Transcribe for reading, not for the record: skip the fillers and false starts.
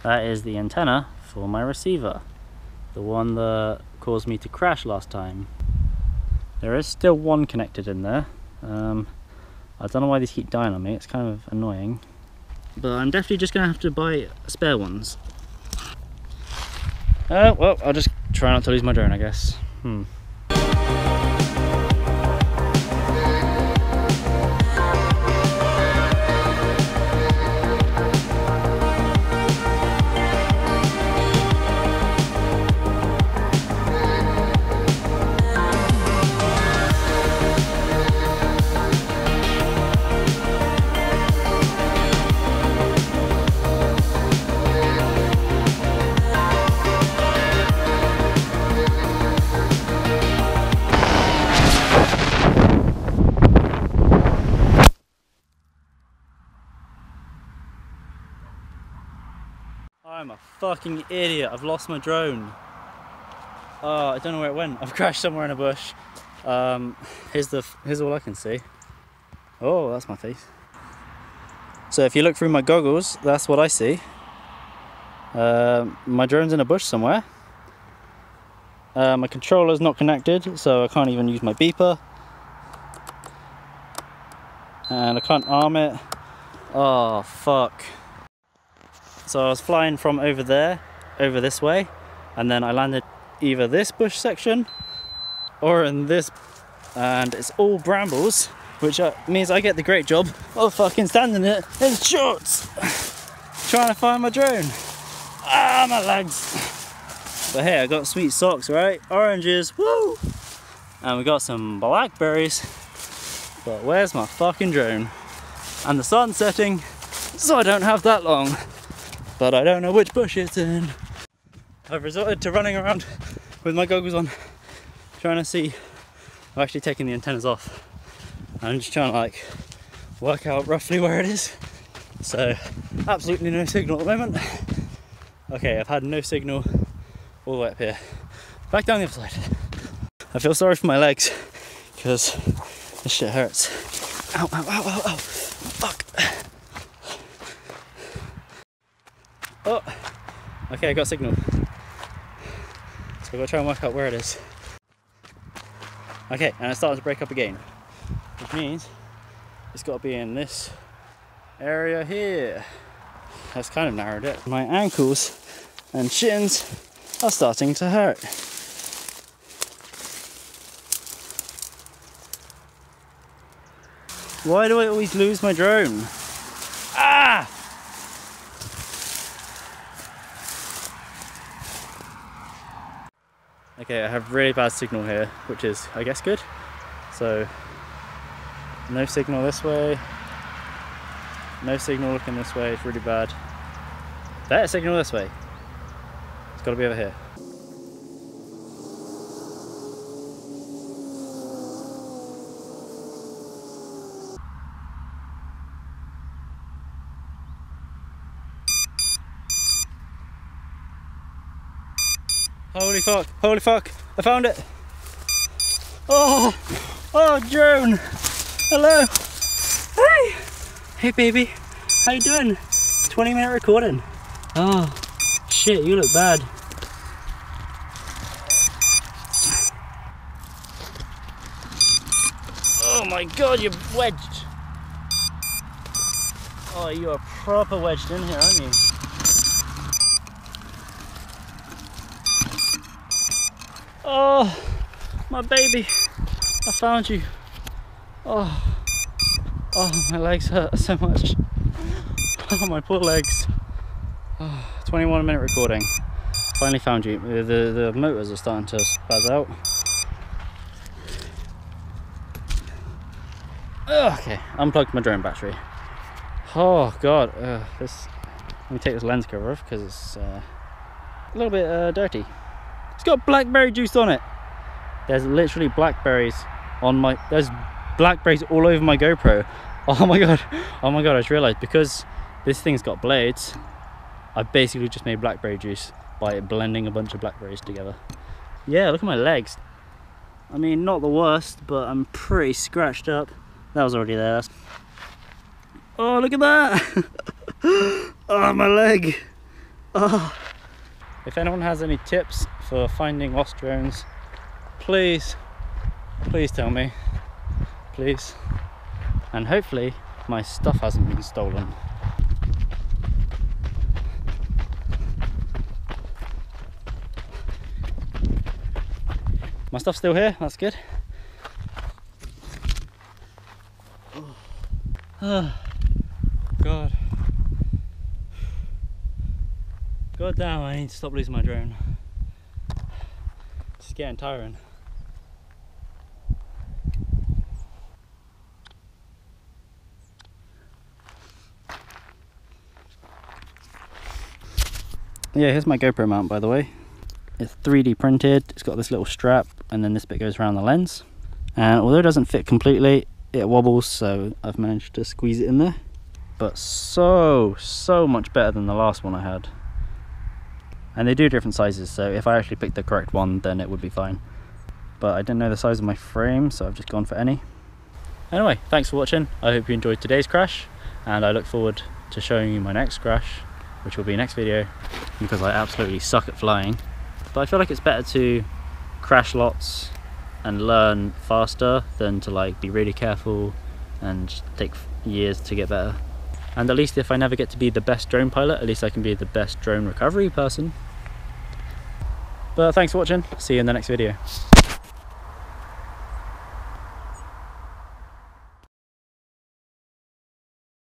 That is the antenna for my receiver, the one that caused me to crash last time. There is still one connected in there. I don't know why these keep dying on me, it's kind of annoying. But I'm definitely just going to have to buy spare ones. Well, I'll just try not to lose my drone, I guess. I'm a fucking idiot, I've lost my drone. Oh, I don't know where it went. I've crashed somewhere in a bush. Here's all I can see. Oh, that's my face. So if you look through my goggles, that's what I see. My drone's in a bush somewhere. My controller's not connected, so I can't even use my beeper. And I can't arm it. Oh, fuck. So I was flying from over there, over this way, and then I landed either this bush section or in this, and it's all brambles, which means I get the great job of fucking standing it in shorts, trying to find my drone. Ah, my legs. But hey, I got sweet socks, right? Oranges, woo! And we got some blackberries, but where's my fucking drone? And the sun's setting, so I don't have that long. But I don't know which bush it's in. I've resorted to running around with my goggles on, trying to see. I've actually taken the antennas off. I'm just trying to like work out roughly where it is. So absolutely no signal at the moment. Okay, I've had no signal all the way up here. Back down the other side. I feel sorry for my legs because this shit hurts. Ow, ow, ow, ow, ow. Fuck. Oh, okay, I got signal. So I've got to try and work out where it is. Okay, and it's starting to break up again, which means it's got to be in this area here. That's kind of narrowed it. My ankles and shins are starting to hurt. Why do I always lose my drone? Ah! Okay, I have really bad signal here, which is, I guess, good. So, no signal this way. No signal looking this way, it's really bad. Better signal this way. It's got to be over here. Holy fuck, I found it. Oh, drone. Hello. Hey baby, how you doing? 20-minute recording. Oh, shit, you look bad. Oh my god, you're wedged. Oh, you are proper wedged in here, aren't you? Oh, my baby, I found you. Oh, my legs hurt so much. Oh, my poor legs. Oh, 21-minute recording. Finally found you. The motors are starting to spaz out. Okay, unplugged my drone battery. Oh god, let me take this lens cover off because it's a little bit dirty. It's got blackberry juice on it. There's literally blackberries on my, there's blackberries all over my GoPro. Oh my god, I just realized because this thing's got blades, I basically just made blackberry juice by blending a bunch of blackberries together. Yeah, look at my legs. I mean, not the worst, but I'm pretty scratched up. That was already there. Oh, look at that. Oh, my leg. Oh. If anyone has any tips for finding lost drones, please tell me, please. And hopefully my stuff hasn't been stolen. My stuff's still here, that's good. Oh, God. God damn, I need to stop losing my drone. It's getting tiring. Yeah, here's my GoPro mount, by the way. It's 3D printed, it's got this little strap, and then this bit goes around the lens. And although it doesn't fit completely, it wobbles, so I've managed to squeeze it in there. But so much better than the last one I had. And they do different sizes, so if I actually picked the correct one, then it would be fine. But I didn't know the size of my frame, so I've just gone for any. Anyway, thanks for watching. I hope you enjoyed today's crash, and I look forward to showing you my next crash, which will be next video, because I absolutely suck at flying. But I feel like it's better to crash lots and learn faster than to like be really careful and take years to get better. And at least if I never get to be the best drone pilot, at least I can be the best drone recovery person. But thanks for watching, see you in the next video.